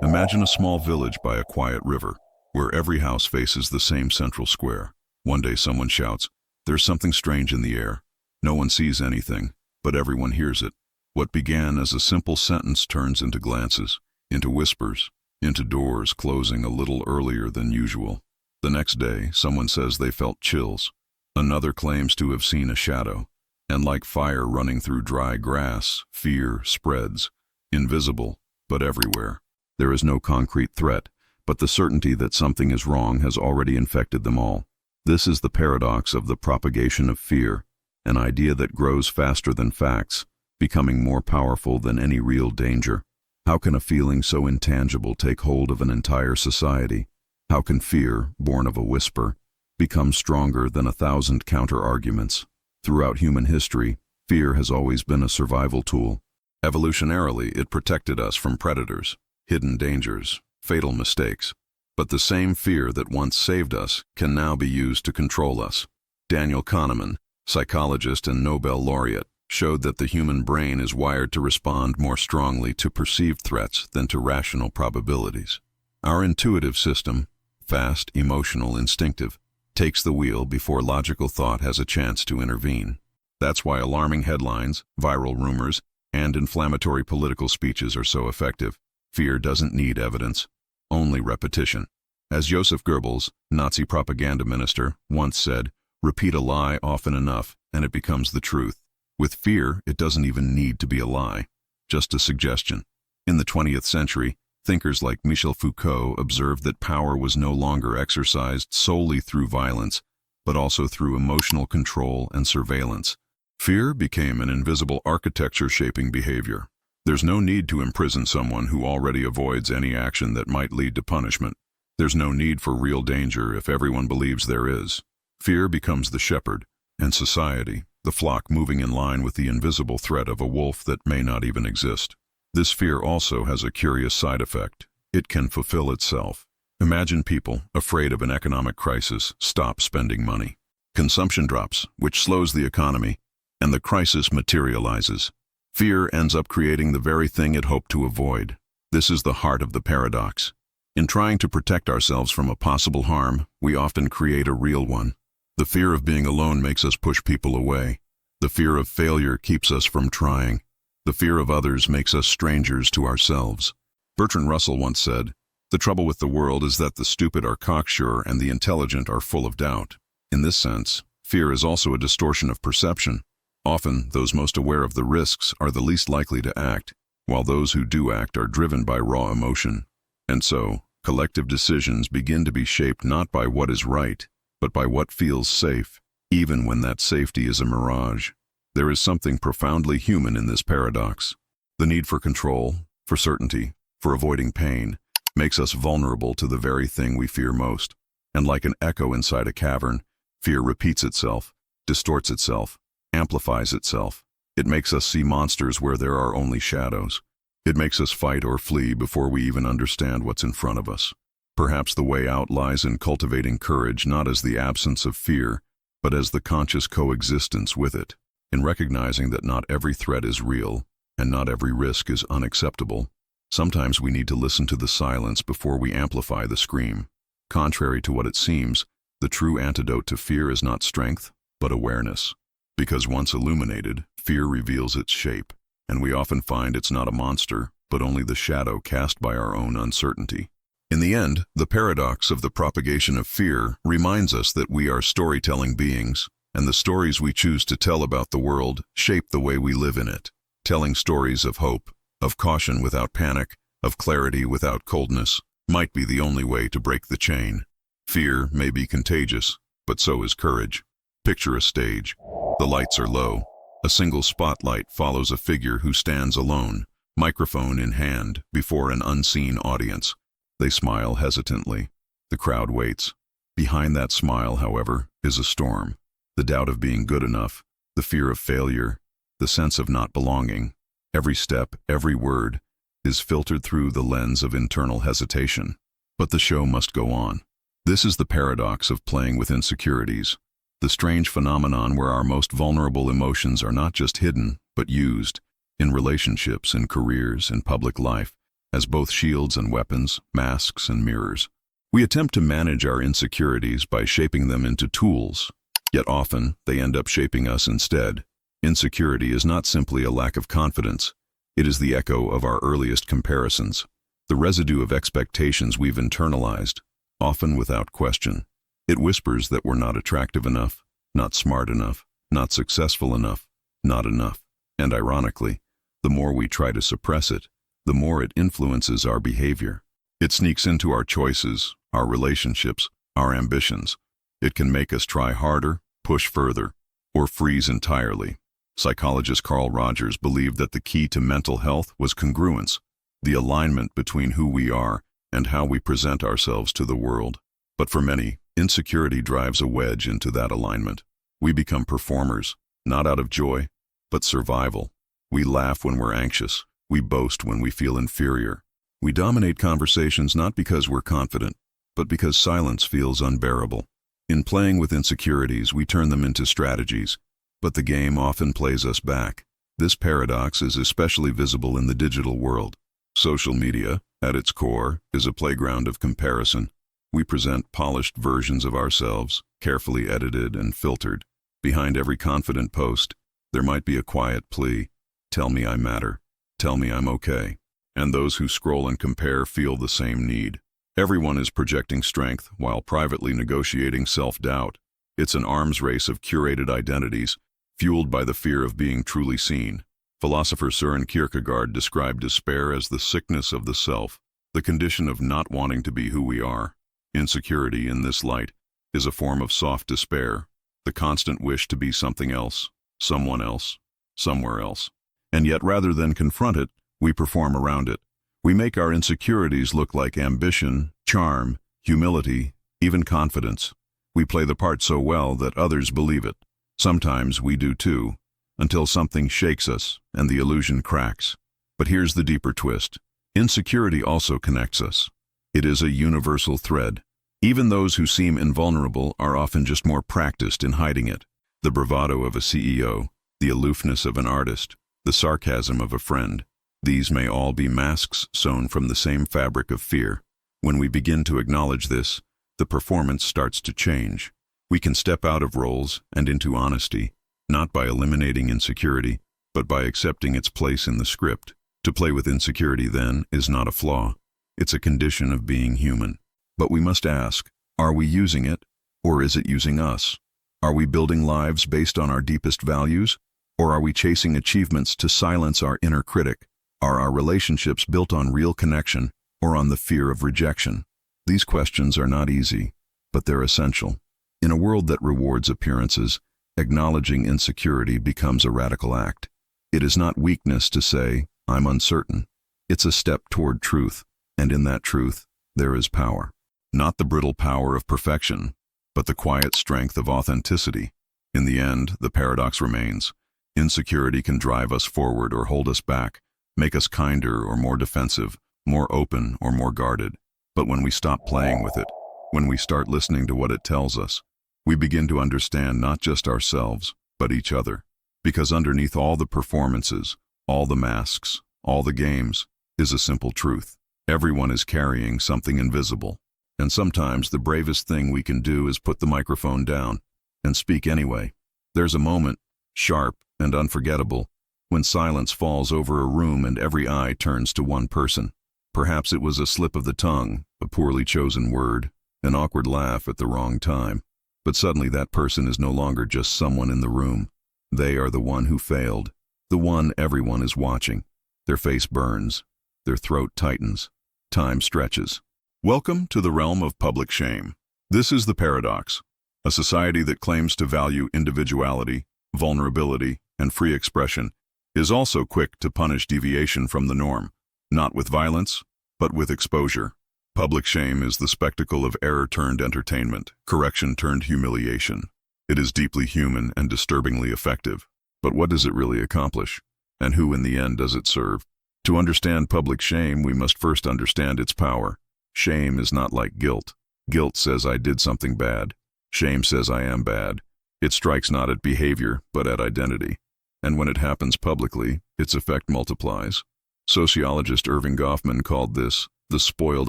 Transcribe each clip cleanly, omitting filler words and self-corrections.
Imagine a small village by a quiet river, where every house faces the same central square. One day someone shouts, "There's something strange in the air." No one sees anything, but everyone hears it. What began as a simple sentence turns into glances, into whispers, into doors closing a little earlier than usual. The next day, someone says they felt chills. Another claims to have seen a shadow. And like fire running through dry grass, fear spreads, invisible, but everywhere. There is no concrete threat, but the certainty that something is wrong has already infected them all. This is the paradox of the propagation of fear, an idea that grows faster than facts, becoming more powerful than any real danger. How can a feeling so intangible take hold of an entire society? How can fear, born of a whisper, become stronger than 1,000 counter-arguments? Throughout human history, fear has always been a survival tool. Evolutionarily, it protected us from predators, hidden dangers, fatal mistakes. But the same fear that once saved us can now be used to control us. Daniel Kahneman, psychologist and Nobel laureate, showed that the human brain is wired to respond more strongly to perceived threats than to rational probabilities. Our intuitive system, fast, emotional, instinctive, takes the wheel before logical thought has a chance to intervene. That's why alarming headlines, viral rumors, and inflammatory political speeches are so effective. Fear doesn't need evidence, only repetition. As Joseph Goebbels, Nazi propaganda minister, once said, "Repeat a lie often enough, and it becomes the truth." With fear, it doesn't even need to be a lie, just a suggestion. In the 20th century, thinkers like Michel Foucault observed that power was no longer exercised solely through violence, but also through emotional control and surveillance. Fear became an invisible architecture shaping behavior. There's no need to imprison someone who already avoids any action that might lead to punishment. There's no need for real danger if everyone believes there is. Fear becomes the shepherd, and society, the flock moving in line with the invisible threat of a wolf that may not even exist. This fear also has a curious side effect. It can fulfill itself. Imagine people, afraid of an economic crisis, stop spending money. Consumption drops, which slows the economy, and the crisis materializes. Fear ends up creating the very thing it hoped to avoid. This is the heart of the paradox. In trying to protect ourselves from a possible harm, we often create a real one. The fear of being alone makes us push people away. The fear of failure keeps us from trying. The fear of others makes us strangers to ourselves. Bertrand Russell once said, "The trouble with the world is that the stupid are cocksure and the intelligent are full of doubt." In this sense, fear is also a distortion of perception. Often, those most aware of the risks are the least likely to act, while those who do act are driven by raw emotion. And so, collective decisions begin to be shaped not by what is right, but by what feels safe, even when that safety is a mirage. There is something profoundly human in this paradox. The need for control, for certainty, for avoiding pain, makes us vulnerable to the very thing we fear most. And like an echo inside a cavern, fear repeats itself, distorts itself, amplifies itself. It makes us see monsters where there are only shadows. It makes us fight or flee before we even understand what's in front of us. Perhaps the way out lies in cultivating courage not as the absence of fear, but as the conscious coexistence with it. In recognizing that not every threat is real, and not every risk is unacceptable, sometimes we need to listen to the silence before we amplify the scream. Contrary to what it seems, the true antidote to fear is not strength, but awareness. Because once illuminated, fear reveals its shape, and we often find it's not a monster, but only the shadow cast by our own uncertainty. In the end, the paradox of the propagation of fear reminds us that we are storytelling beings, and the stories we choose to tell about the world shape the way we live in it. Telling stories of hope, of caution without panic, of clarity without coldness, might be the only way to break the chain. Fear may be contagious, but so is courage. Picture a stage. The lights are low. A single spotlight follows a figure who stands alone, microphone in hand, before an unseen audience. They smile hesitantly. The crowd waits. Behind that smile, however, is a storm. The doubt of being good enough, the fear of failure, the sense of not belonging. Every step, every word, is filtered through the lens of internal hesitation. But the show must go on. This is the paradox of playing with insecurities. The strange phenomenon where our most vulnerable emotions are not just hidden, but used, in relationships, in careers, in public life, as both shields and weapons, masks and mirrors. We attempt to manage our insecurities by shaping them into tools, yet often they end up shaping us instead. Insecurity is not simply a lack of confidence. It is the echo of our earliest comparisons, the residue of expectations we've internalized, often without question. It whispers that we're not attractive enough, not smart enough, not successful enough, not enough. And ironically, the more we try to suppress it, the more it influences our behavior. It sneaks into our choices, our relationships, our ambitions. It can make us try harder, push further, or freeze entirely. Psychologist Carl Rogers believed that the key to mental health was congruence, the alignment between who we are and how we present ourselves to the world. But for many, insecurity drives a wedge into that alignment. We become performers, not out of joy, but survival. We laugh when we're anxious. We boast when we feel inferior. We dominate conversations not because we're confident, but because silence feels unbearable. In playing with insecurities, we turn them into strategies, but the game often plays us back. This paradox is especially visible in the digital world. Social media, at its core, is a playground of comparison. We present polished versions of ourselves, carefully edited and filtered. Behind every confident post, there might be a quiet plea, "Tell me I matter. Tell me I'm okay." And those who scroll and compare feel the same need. Everyone is projecting strength while privately negotiating self-doubt. It's an arms race of curated identities, fueled by the fear of being truly seen. Philosopher Søren Kierkegaard described despair as the sickness of the self, the condition of not wanting to be who we are. Insecurity, in this light, is a form of soft despair, the constant wish to be something else, someone else, somewhere else. And yet, rather than confront it, we perform around it. We make our insecurities look like ambition, charm, humility, even confidence. We play the part so well that others believe it. Sometimes we do too, until something shakes us and the illusion cracks. But here's the deeper twist. Insecurity also connects us. It is a universal thread. Even those who seem invulnerable are often just more practiced in hiding it. The bravado of a CEO, the aloofness of an artist, the sarcasm of a friend. These may all be masks sewn from the same fabric of fear. When we begin to acknowledge this, the performance starts to change. We can step out of roles and into honesty, not by eliminating insecurity, but by accepting its place in the script. To play with insecurity, then, is not a flaw. It's a condition of being human. But we must ask, are we using it, or is it using us? Are we building lives based on our deepest values, or are we chasing achievements to silence our inner critic? Are our relationships built on real connection, or on the fear of rejection? These questions are not easy, but they're essential. In a world that rewards appearances, acknowledging insecurity becomes a radical act. It is not weakness to say, "I'm uncertain." It's a step toward truth, and in that truth, there is power. Not the brittle power of perfection, but the quiet strength of authenticity. In the end, the paradox remains. Insecurity can drive us forward or hold us back, make us kinder or more defensive, more open or more guarded. But when we stop playing with it, when we start listening to what it tells us, we begin to understand not just ourselves, but each other. Because underneath all the performances, all the masks, all the games, is a simple truth. Everyone is carrying something invisible. And sometimes the bravest thing we can do is put the microphone down and speak anyway. There's a moment, sharp and unforgettable, when silence falls over a room and every eye turns to one person. Perhaps it was a slip of the tongue, a poorly chosen word, an awkward laugh at the wrong time. But suddenly that person is no longer just someone in the room. They are the one who failed, the one everyone is watching. Their face burns, their throat tightens, time stretches. Welcome to the realm of public shame. This is the paradox. A society that claims to value individuality, vulnerability, and free expression is also quick to punish deviation from the norm, not with violence, but with exposure. Public shame is the spectacle of error turned entertainment, correction turned humiliation. It is deeply human and disturbingly effective. But what does it really accomplish? And who in the end does it serve? To understand public shame, we must first understand its power. Shame is not like guilt. Guilt says I did something bad. Shame says I am bad. It strikes not at behavior, but at identity. And when it happens publicly, its effect multiplies. Sociologist Irving Goffman called this the spoiled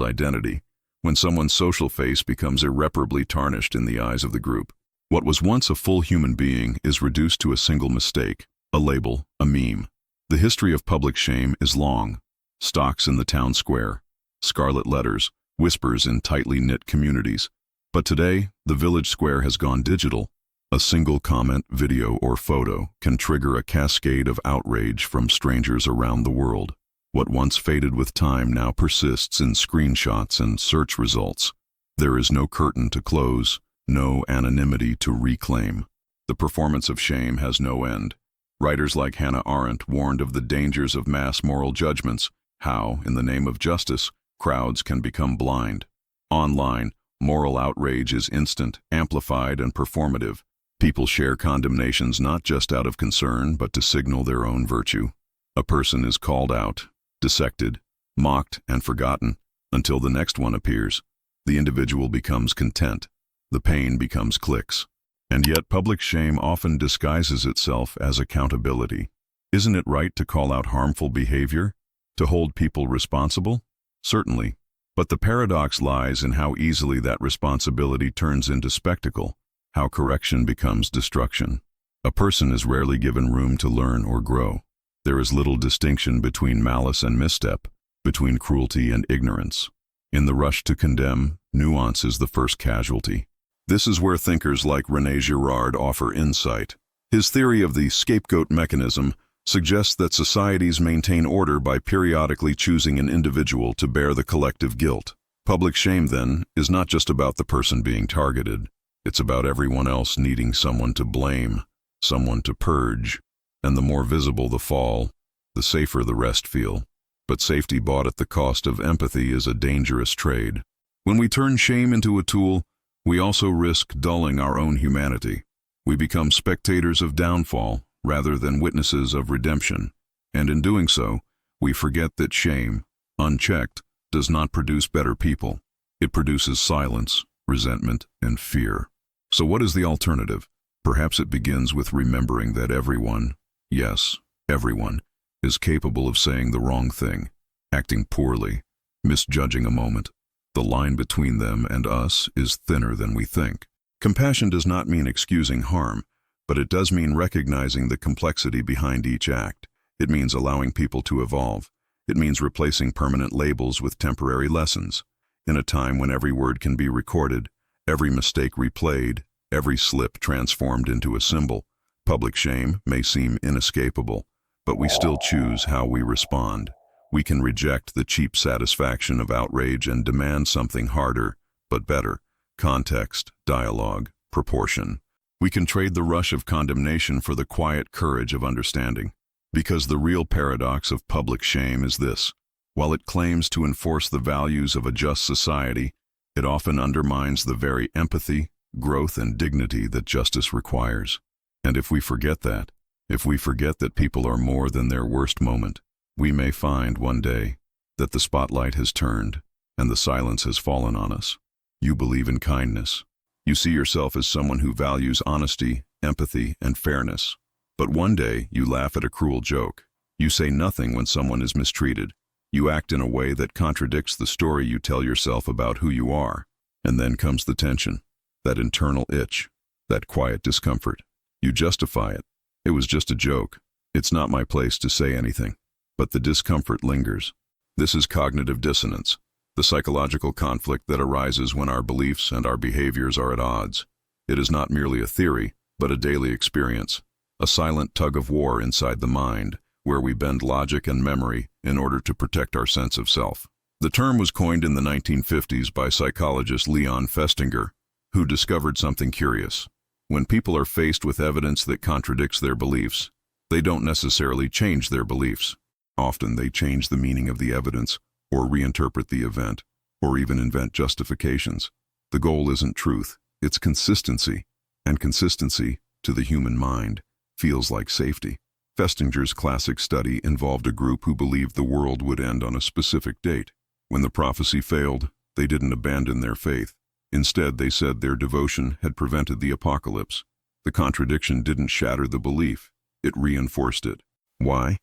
identity, when someone's social face becomes irreparably tarnished in the eyes of the group. What was once a full human being is reduced to a single mistake, a label, a meme. The history of public shame is long. Stocks in the town square, scarlet letters, whispers in tightly knit communities. But today, the village square has gone digital. A single comment, video, or photo can trigger a cascade of outrage from strangers around the world. What once faded with time now persists in screenshots and search results. There is no curtain to close, no anonymity to reclaim. The performance of shame has no end. Writers like Hannah Arendt warned of the dangers of mass moral judgments, how, in the name of justice, crowds can become blind. Online, moral outrage is instant, amplified, and performative. People share condemnations not just out of concern, but to signal their own virtue. A person is called out, dissected, mocked, and forgotten, until the next one appears. The individual becomes content. The pain becomes clicks. And yet public shame often disguises itself as accountability. Isn't it right to call out harmful behavior? To hold people responsible? Certainly. But the paradox lies in how easily that responsibility turns into spectacle, how correction becomes destruction. A person is rarely given room to learn or grow. There is little distinction between malice and misstep, between cruelty and ignorance. In the rush to condemn, nuance is the first casualty. This is where thinkers like René Girard offer insight. His theory of the scapegoat mechanism suggests that societies maintain order by periodically choosing an individual to bear the collective guilt. Public shame, then, is not just about the person being targeted. It's about everyone else needing someone to blame, someone to purge. And the more visible the fall, the safer the rest feel. But safety bought at the cost of empathy is a dangerous trade. When we turn shame into a tool, we also risk dulling our own humanity. We become spectators of downfall rather than witnesses of redemption. And in doing so, we forget that shame, unchecked, does not produce better people. It produces silence, resentment, and fear. So what is the alternative? Perhaps it begins with remembering that everyone, yes, everyone, is capable of saying the wrong thing, acting poorly, misjudging a moment. The line between them and us is thinner than we think. Compassion does not mean excusing harm, but it does mean recognizing the complexity behind each act. It means allowing people to evolve. It means replacing permanent labels with temporary lessons. In a time when every word can be recorded, every mistake replayed, every slip transformed into a symbol, public shame may seem inescapable, but we still choose how we respond. We can reject the cheap satisfaction of outrage and demand something harder, but better: context, dialogue, proportion. We can trade the rush of condemnation for the quiet courage of understanding. Because the real paradox of public shame is this: while it claims to enforce the values of a just society, it often undermines the very empathy, growth, and dignity that justice requires. And if we forget that, if we forget that people are more than their worst moment, we may find one day that the spotlight has turned and the silence has fallen on us. You believe in kindness. You see yourself as someone who values honesty, empathy, and fairness. But one day you laugh at a cruel joke. You say nothing when someone is mistreated. You act in a way that contradicts the story you tell yourself about who you are. And then comes the tension, that internal itch, that quiet discomfort. You justify it. It was just a joke. It's not my place to say anything. But the discomfort lingers. This is cognitive dissonance, the psychological conflict that arises when our beliefs and our behaviors are at odds. It is not merely a theory, but a daily experience, a silent tug-of-war inside the mind, where we bend logic and memory in order to protect our sense of self. The term was coined in the 1950s by psychologist Leon Festinger, who discovered something curious. When people are faced with evidence that contradicts their beliefs, they don't necessarily change their beliefs. Often they change the meaning of the evidence, or reinterpret the event, or even invent justifications. The goal isn't truth, it's consistency. And consistency, to the human mind, feels like safety. Festinger's classic study involved a group who believed the world would end on a specific date. When the prophecy failed, they didn't abandon their faith. Instead, they said their devotion had prevented the apocalypse. The contradiction didn't shatter the belief, it reinforced it. Why?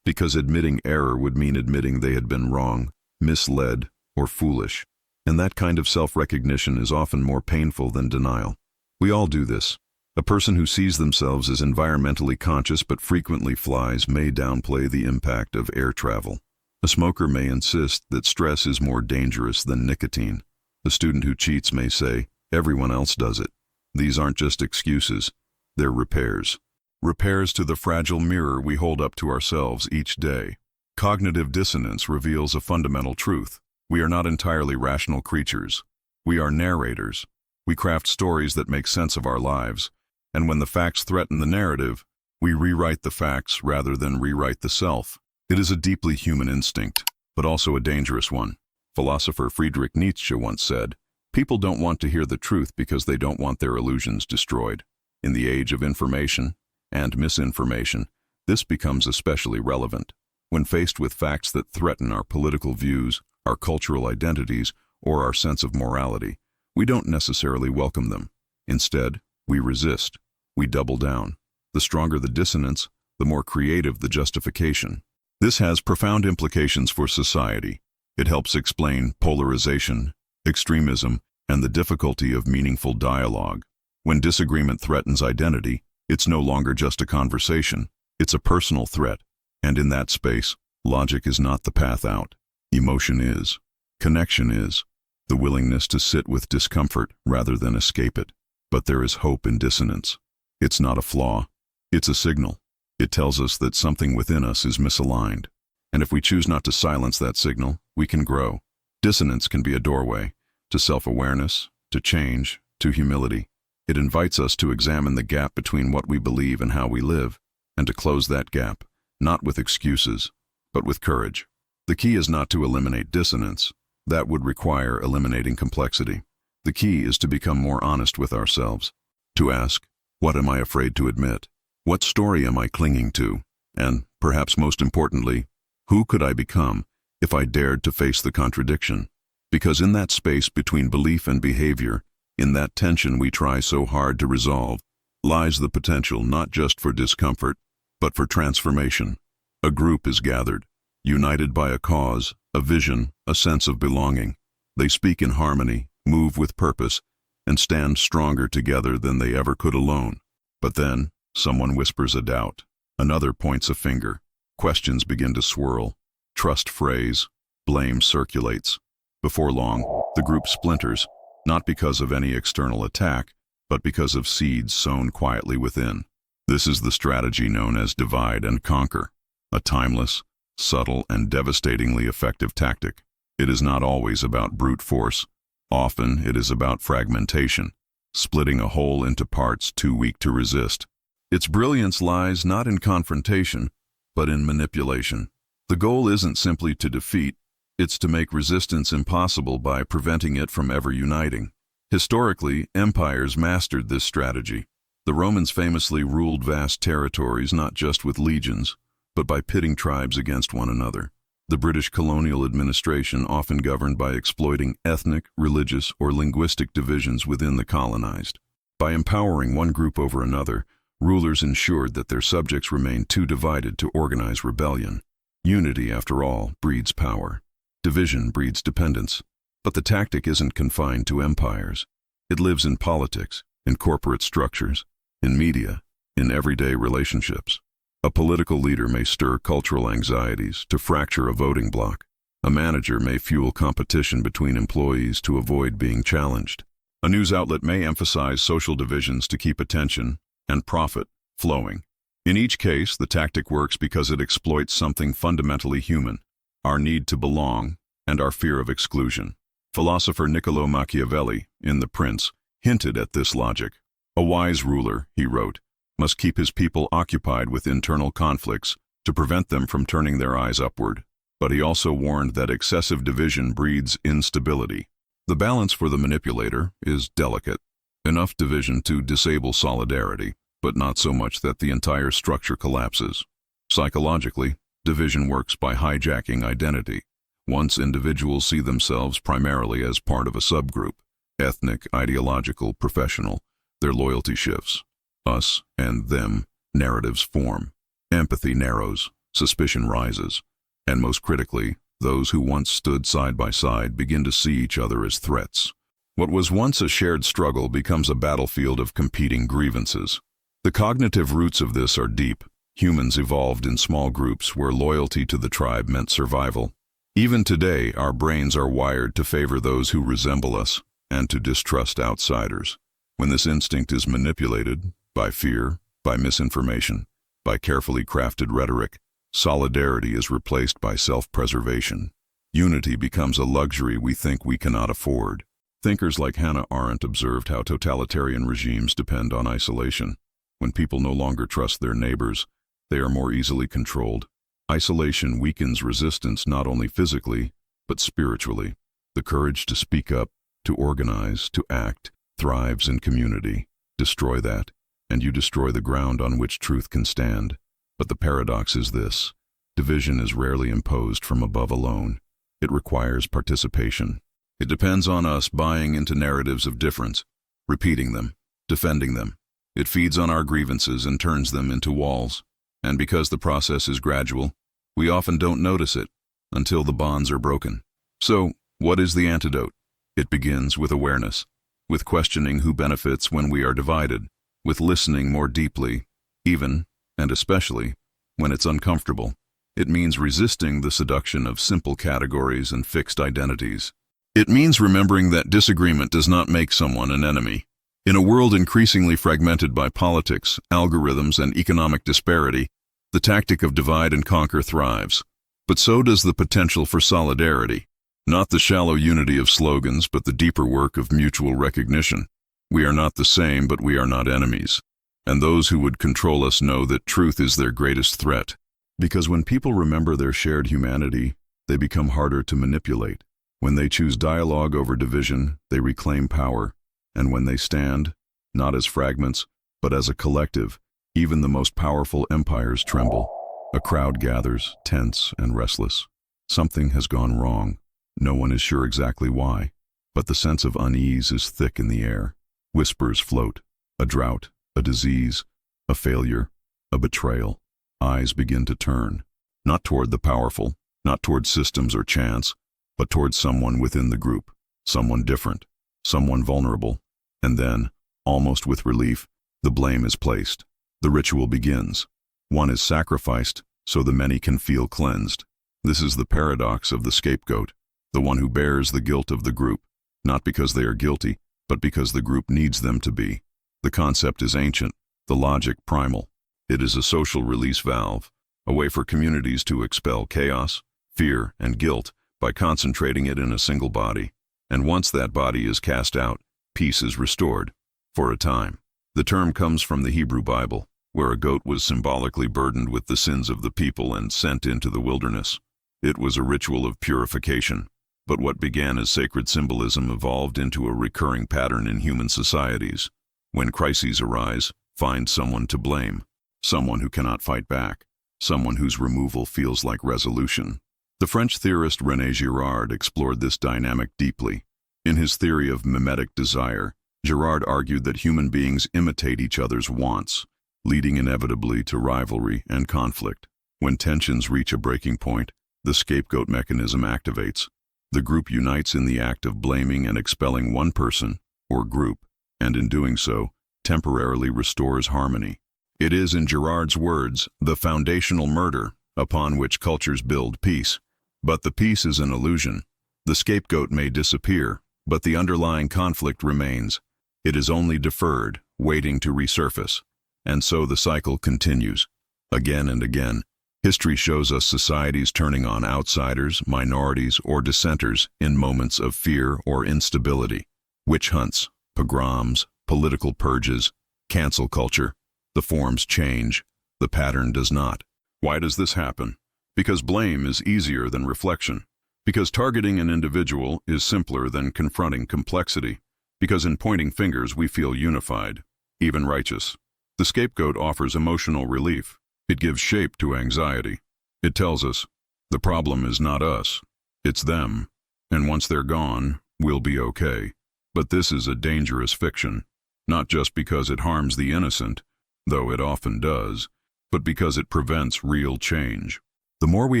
because admitting error would mean admitting they had been wrong, misled, or foolish. And that kind of self-recognition is often more painful than denial. We all do this. A person who sees themselves as environmentally conscious but frequently flies may downplay the impact of air travel. A smoker may insist that stress is more dangerous than nicotine. A student who cheats may say, everyone else does it. These aren't just excuses, they're repairs. Repairs to the fragile mirror we hold up to ourselves each day. Cognitive dissonance reveals a fundamental truth. We are not entirely rational creatures. We are narrators. We craft stories that make sense of our lives, and when the facts threaten the narrative, we rewrite the facts rather than rewrite the self. It is a deeply human instinct, but also a dangerous one. Philosopher Friedrich Nietzsche once said, "People don't want to hear the truth because they don't want their illusions destroyed." In the age of information and misinformation, this becomes especially relevant. When faced with facts that threaten our political views, our cultural identities, or our sense of morality, we don't necessarily welcome them. Instead, we resist. We double down. The stronger the dissonance, the more creative the justification. This has profound implications for society. It helps explain polarization, extremism, and the difficulty of meaningful dialogue. When disagreement threatens identity, it's no longer just a conversation, it's a personal threat. And in that space, logic is not the path out. Emotion is. Connection is. The willingness to sit with discomfort rather than escape it. But there is hope in dissonance. It's not a flaw. It's a signal. It tells us that something within us is misaligned. And if we choose not to silence that signal, we can grow. Dissonance can be a doorway to self-awareness, to change, to humility. It invites us to examine the gap between what we believe and how we live, and to close that gap, not with excuses, but with courage. The key is not to eliminate dissonance. That would require eliminating complexity. The key is to become more honest with ourselves, to ask, what am I afraid to admit? What story am I clinging to? And, perhaps most importantly, who could I become if I dared to face the contradiction? Because in that space between belief and behavior, in that tension we try so hard to resolve, lies the potential not just for discomfort, but for transformation. A group is gathered, united by a cause, a vision, a sense of belonging. They speak in harmony, move with purpose, and stand stronger together than they ever could alone. But then, someone whispers a doubt. Another points a finger. Questions begin to swirl. Trust frays. Blame circulates. Before long, the group splinters, not because of any external attack, but because of seeds sown quietly within. This is the strategy known as divide and conquer, a timeless, subtle, and devastatingly effective tactic. It is not always about brute force. Often it is about fragmentation, splitting a whole into parts too weak to resist. Its brilliance lies not in confrontation, but in manipulation. The goal isn't simply to defeat, it's to make resistance impossible by preventing it from ever uniting. Historically, empires mastered this strategy. The Romans famously ruled vast territories not just with legions, but by pitting tribes against one another. The British colonial administration often governed by exploiting ethnic, religious, or linguistic divisions within the colonized. By empowering one group over another, rulers ensured that their subjects remained too divided to organize rebellion. Unity, after all, breeds power. Division breeds dependence. But the tactic isn't confined to empires. It lives in politics, in corporate structures, in media, in everyday relationships. A political leader may stir cultural anxieties to fracture a voting bloc. A manager may fuel competition between employees to avoid being challenged. A news outlet may emphasize social divisions to keep attention and profit flowing. In each case, the tactic works because it exploits something fundamentally human, our need to belong and our fear of exclusion. Philosopher Niccolo Machiavelli, in The Prince, hinted at this logic. A wise ruler, he wrote, must keep his people occupied with internal conflicts to prevent them from turning their eyes upward. But he also warned that excessive division breeds instability. The balance for the manipulator is delicate. Enough division to disable solidarity, but not so much that the entire structure collapses. Psychologically, division works by hijacking identity. Once individuals see themselves primarily as part of a subgroup, ethnic, ideological, professional, their loyalty shifts. Us and them narratives form. Empathy narrows. suspicion rises. And most critically, those who once stood side by side begin to see each other as threats. What was once a shared struggle becomes a battlefield of competing grievances. The cognitive roots of this are deep. Humans evolved in small groups where loyalty to the tribe meant survival. Even today, our brains are wired to favor those who resemble us and to distrust outsiders. When this instinct is manipulated by fear, by misinformation, by carefully crafted rhetoric, solidarity is replaced by self-preservation. Unity becomes a luxury we think we cannot afford. Thinkers like Hannah Arendt observed how totalitarian regimes depend on isolation. When people no longer trust their neighbors, they are more easily controlled. Isolation weakens resistance not only physically, but spiritually. The courage to speak up, to organize, to act, thrives in community. Destroy that, and you destroy the ground on which truth can stand. But the paradox is this: division is rarely imposed from above alone. It requires participation. It depends on us buying into narratives of difference, repeating them, defending them. It feeds on our grievances and turns them into walls. And because the process is gradual, we often don't notice it until the bonds are broken. So, what is the antidote? It begins with awareness, with questioning who benefits when we are divided, with listening more deeply, even, and especially, when it's uncomfortable. It means resisting the seduction of simple categories and fixed identities. It means remembering that disagreement does not make someone an enemy. In a world increasingly fragmented by politics, algorithms, and economic disparity, the tactic of divide and conquer thrives. But so does the potential for solidarity. Not the shallow unity of slogans, but the deeper work of mutual recognition. We are not the same, but we are not enemies. And those who would control us know that truth is their greatest threat. Because when people remember their shared humanity, they become harder to manipulate. When they choose dialogue over division, they reclaim power. And when they stand, not as fragments, but as a collective, even the most powerful empires tremble. A crowd gathers, tense and restless. Something has gone wrong. No one is sure exactly why, but the sense of unease is thick in the air. Whispers float. A drought, a disease, a failure, a betrayal. Eyes begin to turn, not toward the powerful, not toward systems or chance, but toward someone within the group, someone different, someone vulnerable. And then, almost with relief, the blame is placed. The ritual begins. One is sacrificed so the many can feel cleansed. This is the paradox of the scapegoat, the one who bears the guilt of the group, not because they are guilty, but because the group needs them to be. The concept is ancient, the logic primal. It is a social release valve, a way for communities to expel chaos, fear, and guilt by concentrating it in a single body. And once that body is cast out, peace is restored, for a time. The term comes from the Hebrew Bible, where a goat was symbolically burdened with the sins of the people and sent into the wilderness. It was a ritual of purification, but what began as sacred symbolism evolved into a recurring pattern in human societies. When crises arise, find someone to blame, someone who cannot fight back, someone whose removal feels like resolution. The French theorist René Girard explored this dynamic deeply. In his theory of mimetic desire, Girard argued that human beings imitate each other's wants, leading inevitably to rivalry and conflict. When tensions reach a breaking point, the scapegoat mechanism activates. The group unites in the act of blaming and expelling one person or group, and in doing so, temporarily restores harmony. It is, in Girard's words, the foundational murder upon which cultures build peace. But the peace is an illusion. The scapegoat may disappear, but the underlying conflict remains. It is only deferred, waiting to resurface. And so the cycle continues. Again and again, history shows us societies turning on outsiders, minorities, or dissenters in moments of fear or instability. Witch hunts, pogroms, political purges, cancel culture. The forms change, the pattern does not. Why does this happen? Because blame is easier than reflection. Because targeting an individual is simpler than confronting complexity. Because in pointing fingers we feel unified, even righteous. The scapegoat offers emotional relief. It gives shape to anxiety. It tells us, the problem is not us, it's them. And once they're gone, we'll be okay. But this is a dangerous fiction, not just because it harms the innocent, though it often does, but because it prevents real change. The more we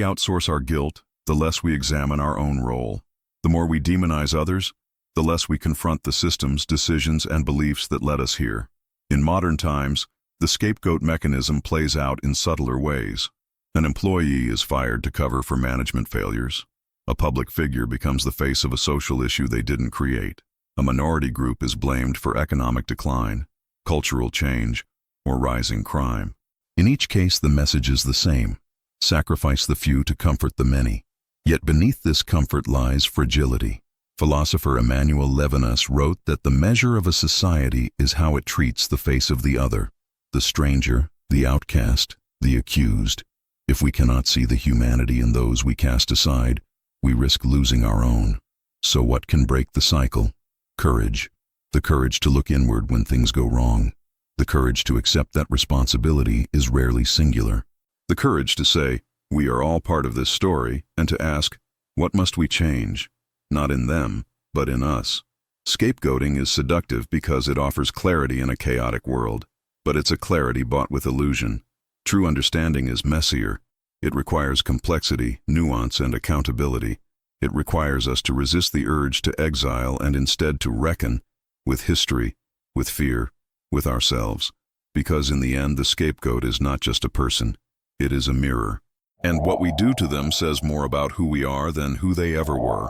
outsource our guilt, the less we examine our own role. The more we demonize others, the less we confront the systems, decisions, and beliefs that led us here. In modern times, the scapegoat mechanism plays out in subtler ways. An employee is fired to cover for management failures. A public figure becomes the face of a social issue they didn't create. A minority group is blamed for economic decline, cultural change, or rising crime. In each case, the message is the same: sacrifice the few to comfort the many. Yet beneath this comfort lies fragility. Philosopher Emmanuel Levinas wrote that the measure of a society is how it treats the face of the other, the stranger, the outcast, the accused. If we cannot see the humanity in those we cast aside, we risk losing our own. So what can break the cycle? Courage. The courage to look inward when things go wrong. The courage to accept that responsibility is rarely singular. The courage to say, we are all part of this story, and to ask, what must we change? Not in them, but in us. Scapegoating is seductive because it offers clarity in a chaotic world, but it's a clarity bought with illusion. True understanding is messier. It requires complexity, nuance, and accountability. It requires us to resist the urge to exile and instead to reckon with history, with fear, with ourselves. Because in the end, the scapegoat is not just a person, it is a mirror. And what we do to them says more about who we are than who they ever were.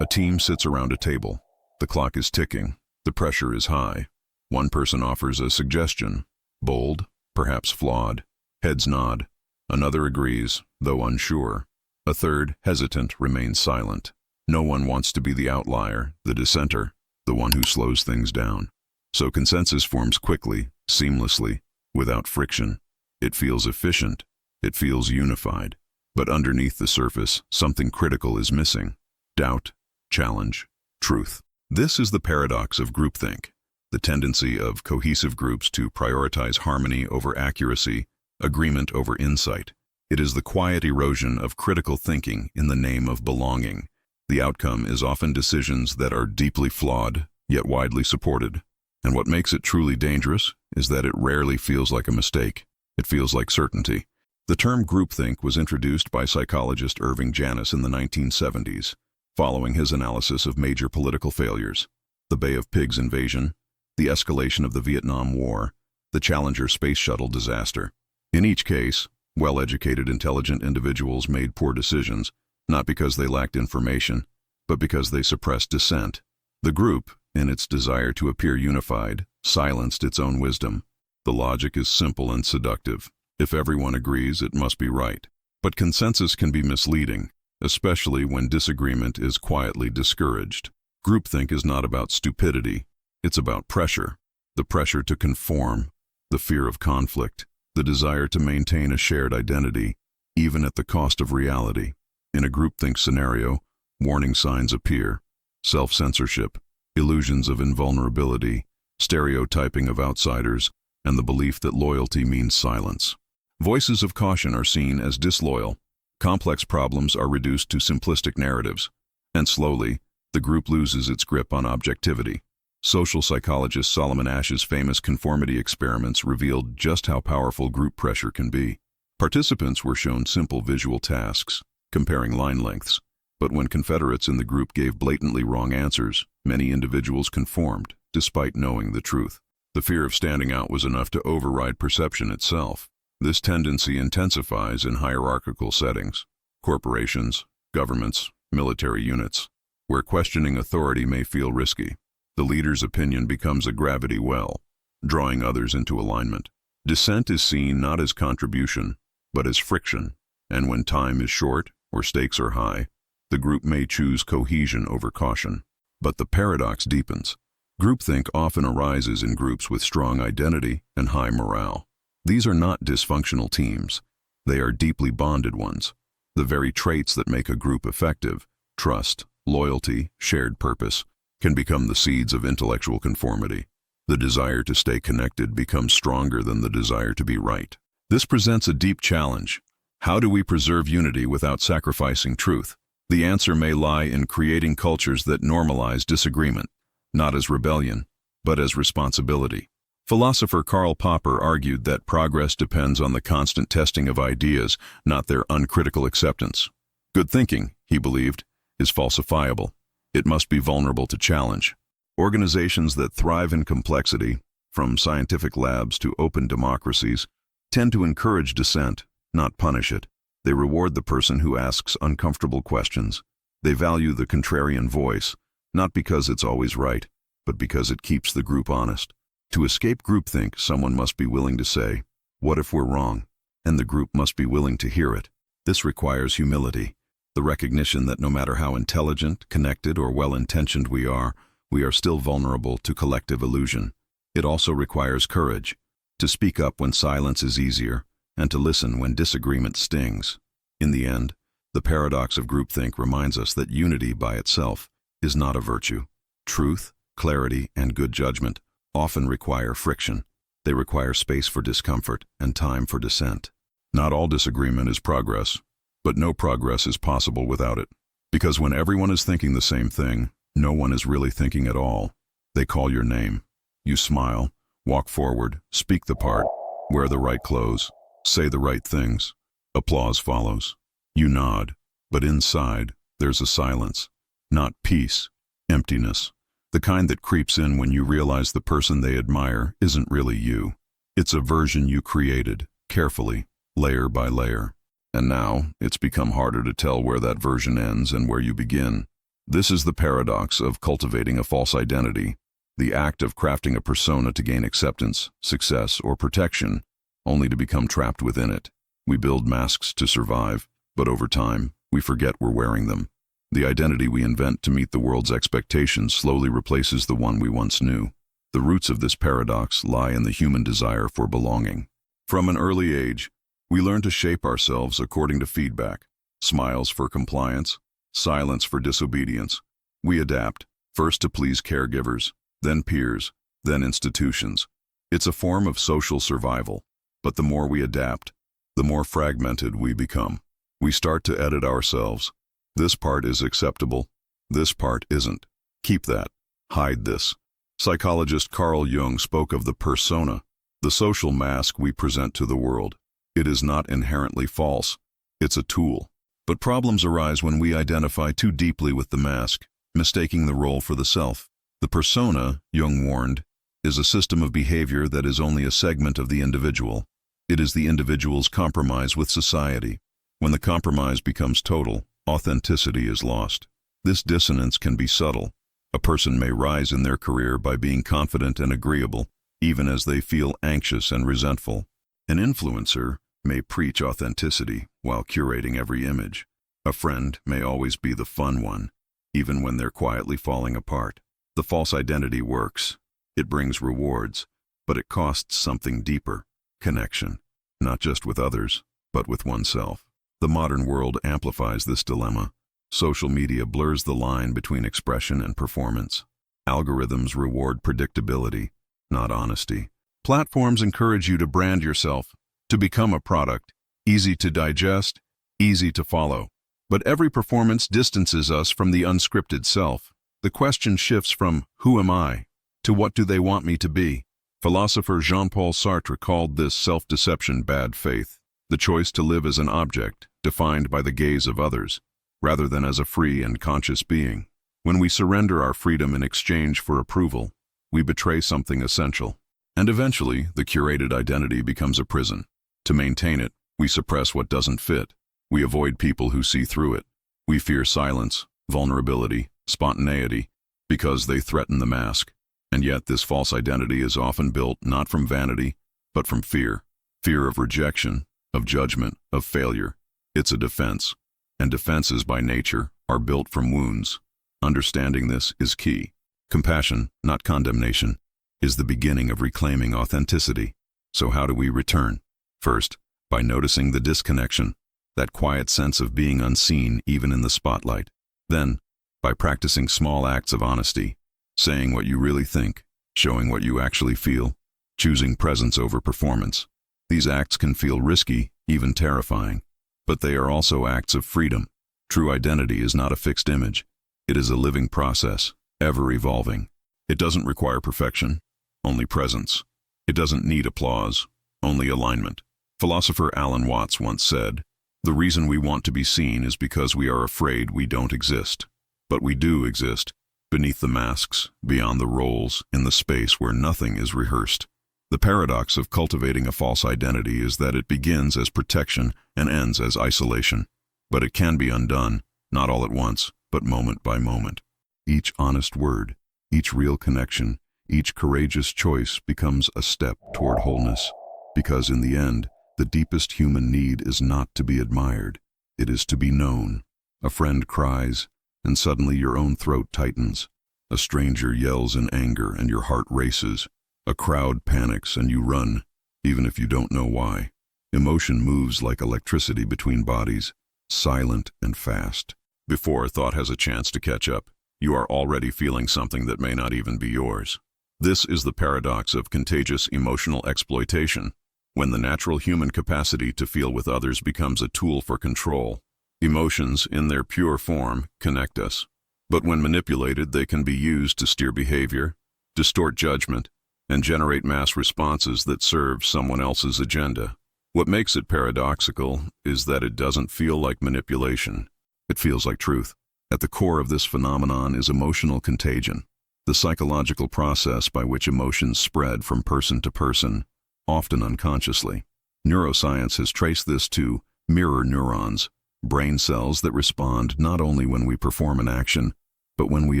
A team sits around a table. The clock is ticking. The pressure is high. One person offers a suggestion, bold, perhaps flawed. Heads nod. Another agrees, though unsure. A third, hesitant, remains silent. No one wants to be the outlier, the dissenter, the one who slows things down. So consensus forms quickly, seamlessly, without friction. It feels efficient. It feels unified. But underneath the surface, something critical is missing. Doubt, challenge, truth. This is the paradox of groupthink, the tendency of cohesive groups to prioritize harmony over accuracy, agreement over insight. It is the quiet erosion of critical thinking in the name of belonging. The outcome is often decisions that are deeply flawed, yet widely supported. And what makes it truly dangerous is that it rarely feels like a mistake. It feels like certainty. The term groupthink was introduced by psychologist Irving Janis in the 1970s, following his analysis of major political failures: the Bay of Pigs invasion, the escalation of the Vietnam War, the Challenger space shuttle disaster. In each case, well-educated, intelligent individuals made poor decisions, not because they lacked information, but because they suppressed dissent. The group, in its desire to appear unified, silenced its own wisdom. The logic is simple and seductive. If everyone agrees, it must be right. But consensus can be misleading, especially when disagreement is quietly discouraged. Groupthink is not about stupidity. It's about pressure. The pressure to conform, the fear of conflict, the desire to maintain a shared identity, even at the cost of reality. In a groupthink scenario, warning signs appear: self-censorship, illusions of invulnerability, stereotyping of outsiders, and the belief that loyalty means silence. Voices of caution are seen as disloyal. Complex problems are reduced to simplistic narratives, and slowly, the group loses its grip on objectivity. Social psychologist Solomon Asch's famous conformity experiments revealed just how powerful group pressure can be. Participants were shown simple visual tasks, comparing line lengths, but when Confederates in the group gave blatantly wrong answers, many individuals conformed, despite knowing the truth. The fear of standing out was enough to override perception itself. This tendency intensifies in hierarchical settings: corporations, governments, military units, where questioning authority may feel risky. The leader's opinion becomes a gravity well, drawing others into alignment. Dissent is seen not as contribution, but as friction, and when time is short or stakes are high, the group may choose cohesion over caution. But the paradox deepens. Groupthink often arises in groups with strong identity and high morale. These are not dysfunctional teams. They are deeply bonded ones. The very traits that make a group effective, trust, loyalty, shared purpose, can become the seeds of intellectual conformity. The desire to stay connected becomes stronger than the desire to be right. This presents a deep challenge. How do we preserve unity without sacrificing truth? The answer may lie in creating cultures that normalize disagreement, not as rebellion, but as responsibility. Philosopher Karl Popper argued that progress depends on the constant testing of ideas, not their uncritical acceptance. Good thinking, he believed, is falsifiable. It must be vulnerable to challenge. Organizations that thrive in complexity, from scientific labs to open democracies, tend to encourage dissent, not punish it. They reward the person who asks uncomfortable questions. They value the contrarian voice, not because it's always right, but because it keeps the group honest. To escape groupthink, someone must be willing to say, "What if we're wrong?" And the group must be willing to hear it. This requires humility, the recognition that no matter how intelligent, connected, or well-intentioned we are still vulnerable to collective illusion. It also requires courage, to speak up when silence is easier, and to listen when disagreement stings. In the end, the paradox of groupthink reminds us that unity by itself is not a virtue. Truth, clarity, and good judgment often require friction. They require space for discomfort and time for dissent. Not all disagreement is progress, but no progress is possible without it. Because when everyone is thinking the same thing, no one is really thinking at all. They call your name. You smile, walk forward, speak the part, wear the right clothes, say the right things. Applause follows. You nod, but inside, there's a silence. Not peace, emptiness. The kind that creeps in when you realize the person they admire isn't really you. It's a version you created, carefully, layer by layer. And now, it's become harder to tell where that version ends and where you begin. This is the paradox of cultivating a false identity, the act of crafting a persona to gain acceptance, success, or protection, only to become trapped within it. We build masks to survive, but over time, we forget we're wearing them. The identity we invent to meet the world's expectations slowly replaces the one we once knew. The roots of this paradox lie in the human desire for belonging. From an early age, we learn to shape ourselves according to feedback. Smiles for compliance, silence for disobedience. We adapt, first to please caregivers, then peers, then institutions. It's a form of social survival, but the more we adapt, the more fragmented we become. We start to edit ourselves. This part is acceptable. This part isn't. Keep that. Hide this. Psychologist Carl Jung spoke of the persona, the social mask we present to the world. It is not inherently false. It's a tool. But problems arise when we identify too deeply with the mask, mistaking the role for the self. The persona, Jung warned, is a system of behavior that is only a segment of the individual. It is the individual's compromise with society. When the compromise becomes total, authenticity is lost. This dissonance can be subtle. A person may rise in their career by being confident and agreeable, even as they feel anxious and resentful. An influencer may preach authenticity while curating every image. A friend may always be the fun one, even when they're quietly falling apart. The false identity works. It brings rewards, but it costs something deeper: connection, not just with others, but with oneself. The modern world amplifies this dilemma. Social media blurs the line between expression and performance. Algorithms reward predictability, not honesty. Platforms encourage you to brand yourself, to become a product, easy to digest, easy to follow. But every performance distances us from the unscripted self. The question shifts from "Who am I?" to "What do they want me to be?" Philosopher Jean-Paul Sartre called this self-deception bad faith, the choice to live as an object, defined by the gaze of others, rather than as a free and conscious being. When we surrender our freedom in exchange for approval, we betray something essential. And eventually, the curated identity becomes a prison. To maintain it, we suppress what doesn't fit. We avoid people who see through it. We fear silence, vulnerability, spontaneity, because they threaten the mask. And yet this false identity is often built not from vanity, but from fear. Fear of rejection, of judgment, of failure. It's a defense. And defenses by nature are built from wounds. Understanding this is key. Compassion, not condemnation, is the beginning of reclaiming authenticity. So how do we return? First, by noticing the disconnection, that quiet sense of being unseen even in the spotlight. Then, by practicing small acts of honesty, saying what you really think, showing what you actually feel, choosing presence over performance. These acts can feel risky, even terrifying, but they are also acts of freedom. True identity is not a fixed image. It is a living process, ever evolving. It doesn't require perfection, only presence. It doesn't need applause, only alignment. Philosopher Alan Watts once said, "The reason we want to be seen is because we are afraid we don't exist. But we do exist, beneath the masks, beyond the roles, in the space where nothing is rehearsed." The paradox of cultivating a false identity is that it begins as protection and ends as isolation. But it can be undone, not all at once, but moment by moment. Each honest word, each real connection, each courageous choice becomes a step toward wholeness. Because in the end, the deepest human need is not to be admired, it is to be known. A friend cries, and suddenly your own throat tightens. A stranger yells in anger and your heart races. A crowd panics and you run, even if you don't know why. Emotion moves like electricity between bodies, silent and fast. Before thought has a chance to catch up, you are already feeling something that may not even be yours. This is the paradox of contagious emotional exploitation, when the natural human capacity to feel with others becomes a tool for control. Emotions, in their pure form, connect us. But when manipulated, they can be used to steer behavior, distort judgment, and generate mass responses that serve someone else's agenda. What makes it paradoxical is that it doesn't feel like manipulation. It feels like truth. At the core of this phenomenon is emotional contagion, the psychological process by which emotions spread from person to person, often unconsciously. Neuroscience has traced this to mirror neurons, brain cells that respond not only when we perform an action, but when we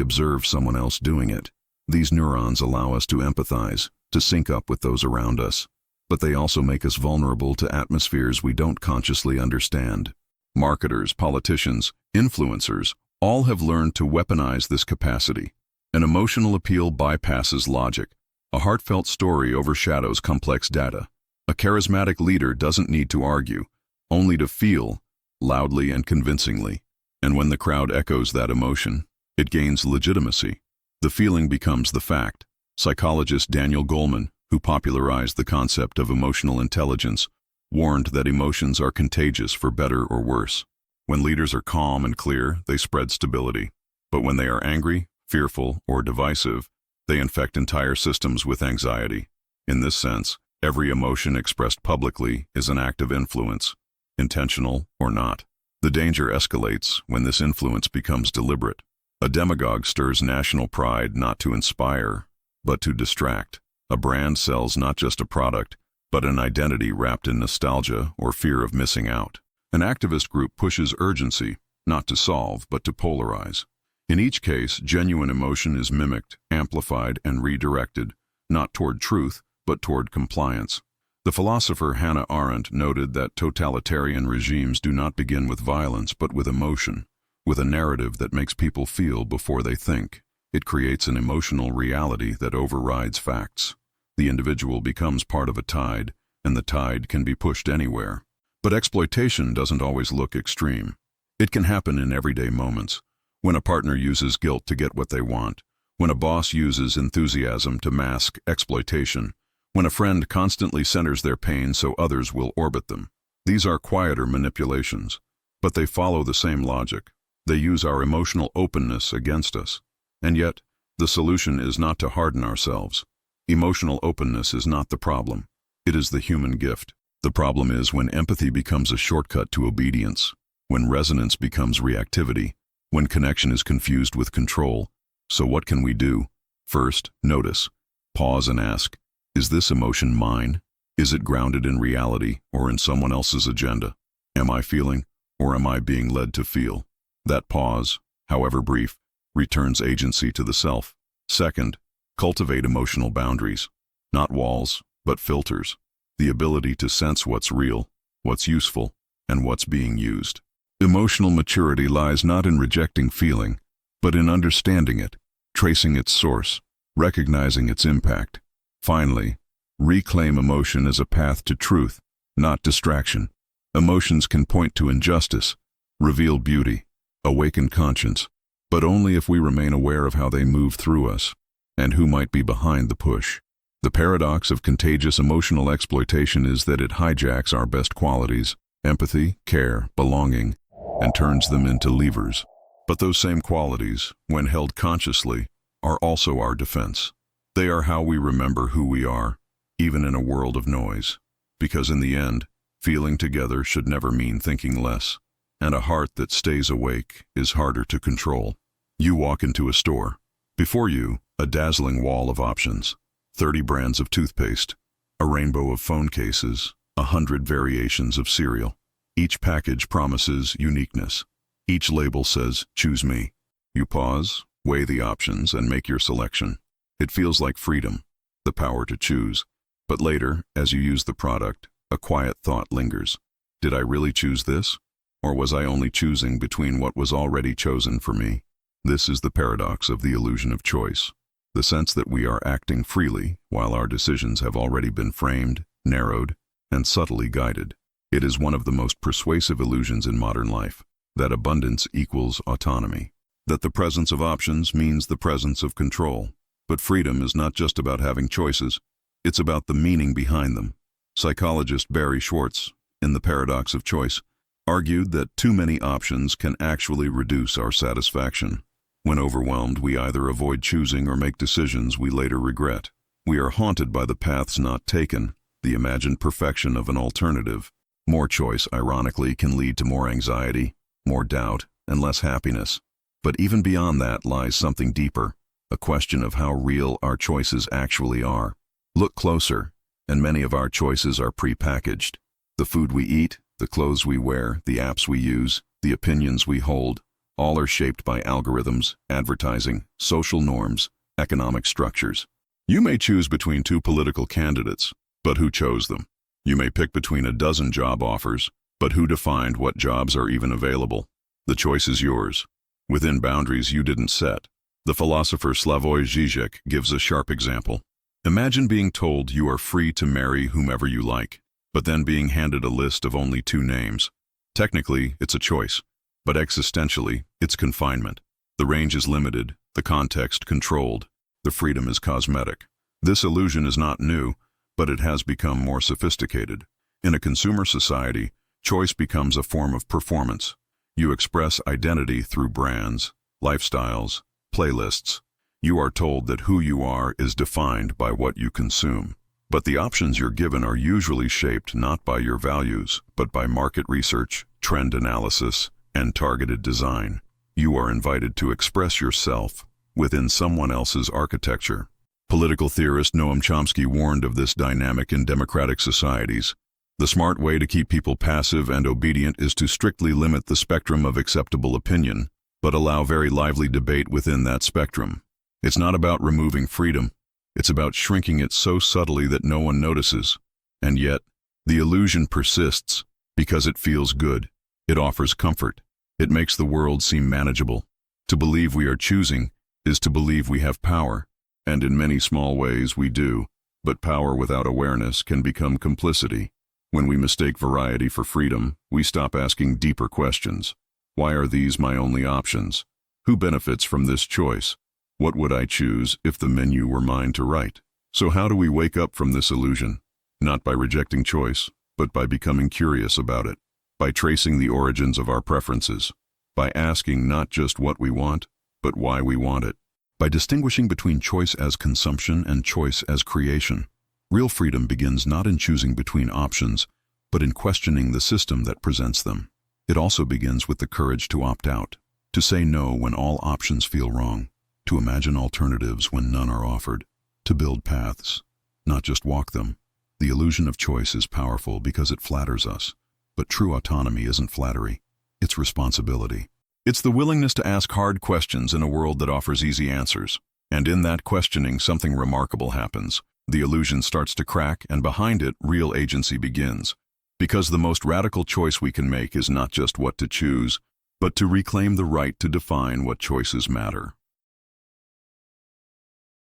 observe someone else doing it. These neurons allow us to empathize, to sync up with those around us, but they also make us vulnerable to atmospheres we don't consciously understand. Marketers, politicians, influencers, all have learned to weaponize this capacity. An emotional appeal bypasses logic. A heartfelt story overshadows complex data. A charismatic leader doesn't need to argue, only to feel, loudly and convincingly. And when the crowd echoes that emotion, it gains legitimacy. The feeling becomes the fact. Psychologist Daniel Goleman, who popularized the concept of emotional intelligence, warned that emotions are contagious for better or worse. When leaders are calm and clear, they spread stability. But when they are angry, fearful, or divisive, they infect entire systems with anxiety. In this sense, every emotion expressed publicly is an act of influence, intentional or not. The danger escalates when this influence becomes deliberate. A demagogue stirs national pride not to inspire, but to distract. A brand sells not just a product, but an identity wrapped in nostalgia or fear of missing out. An activist group pushes urgency, not to solve, but to polarize. In each case, genuine emotion is mimicked, amplified, and redirected, not toward truth, but toward compliance. The philosopher Hannah Arendt noted that totalitarian regimes do not begin with violence, but with emotion, with a narrative that makes people feel before they think. It creates an emotional reality that overrides facts. The individual becomes part of a tide, and the tide can be pushed anywhere. But exploitation doesn't always look extreme. It can happen in everyday moments. When a partner uses guilt to get what they want, when a boss uses enthusiasm to mask exploitation, when a friend constantly centers their pain so others will orbit them. These are quieter manipulations, but they follow the same logic. They use our emotional openness against us. And yet, the solution is not to harden ourselves. Emotional openness is not the problem. It is the human gift. The problem is when empathy becomes a shortcut to obedience, when resonance becomes reactivity, when connection is confused with control. So what can we do? First, notice. Pause and ask, is this emotion mine? Is it grounded in reality or in someone else's agenda? Am I feeling, or am I being led to feel? That pause, however brief, returns agency to the self. Second, cultivate emotional boundaries. Not walls, but filters. The ability to sense what's real, what's useful, and what's being used. Emotional maturity lies not in rejecting feeling, but in understanding it, tracing its source, recognizing its impact. Finally, reclaim emotion as a path to truth, not distraction. Emotions can point to injustice, reveal beauty, awaken conscience, but only if we remain aware of how they move through us, and who might be behind the push. The paradox of contagious emotional exploitation is that it hijacks our best qualities, empathy, care, belonging, and turns them into levers. But those same qualities, when held consciously, are also our defense. They are how we remember who we are, even in a world of noise. Because in the end, feeling together should never mean thinking less. And a heart that stays awake is harder to control. You walk into a store. Before you, a dazzling wall of options. 30 brands of toothpaste, a rainbow of phone cases, 100 variations of cereal. Each package promises uniqueness. Each label says, "Choose me." You pause, weigh the options, and make your selection. It feels like freedom, the power to choose. But later, as you use the product, a quiet thought lingers. Did I really choose this? Or was I only choosing between what was already chosen for me? This is the paradox of the illusion of choice. The sense that we are acting freely while our decisions have already been framed, narrowed, and subtly guided. It is one of the most persuasive illusions in modern life, that abundance equals autonomy, that the presence of options means the presence of control. But freedom is not just about having choices, it's about the meaning behind them. Psychologist Barry Schwartz, in The Paradox of Choice, argued that too many options can actually reduce our satisfaction. When overwhelmed, we either avoid choosing or make decisions we later regret. We are haunted by the paths not taken, the imagined perfection of an alternative. More choice, ironically, can lead to more anxiety, more doubt, and less happiness. But even beyond that lies something deeper, a question of how real our choices actually are. Look closer, and many of our choices are pre-packaged. The food we eat, the clothes we wear, the apps we use, the opinions we hold, all are shaped by algorithms, advertising, social norms, economic structures. You may choose between 2 political candidates, but who chose them? You may pick between a dozen job offers, but who defined what jobs are even available? The choice is yours, within boundaries you didn't set. The philosopher Slavoj Žižek gives a sharp example. Imagine being told you are free to marry whomever you like, but then being handed a list of only 2 names. Technically, it's a choice, but existentially, it's confinement. The range is limited, the context controlled, the freedom is cosmetic. This illusion is not new, but it has become more sophisticated. In a consumer society, choice becomes a form of performance. You express identity through brands, lifestyles, playlists. You are told that who you are is defined by what you consume. But the options you're given are usually shaped not by your values, but by market research, trend analysis, and targeted design. You are invited to express yourself within someone else's architecture. Political theorist Noam Chomsky warned of this dynamic in democratic societies. The smart way to keep people passive and obedient is to strictly limit the spectrum of acceptable opinion, but allow very lively debate within that spectrum. It's not about removing freedom. It's about shrinking it so subtly that no one notices. And yet, the illusion persists because it feels good. It offers comfort. It makes the world seem manageable. To believe we are choosing is to believe we have power. And in many small ways we do, but power without awareness can become complicity. When we mistake variety for freedom, we stop asking deeper questions. Why are these my only options? Who benefits from this choice? What would I choose if the menu were mine to write? So how do we wake up from this illusion? Not by rejecting choice, but by becoming curious about it, by tracing the origins of our preferences, by asking not just what we want, but why we want it, by distinguishing between choice as consumption and choice as creation. Real freedom begins not in choosing between options, but in questioning the system that presents them. It also begins with the courage to opt out, to say no when all options feel wrong, to imagine alternatives when none are offered, to build paths, not just walk them. The illusion of choice is powerful because it flatters us, but true autonomy isn't flattery, it's responsibility. It's the willingness to ask hard questions in a world that offers easy answers. And in that questioning, something remarkable happens. The illusion starts to crack, and behind it, real agency begins. Because the most radical choice we can make is not just what to choose, but to reclaim the right to define what choices matter.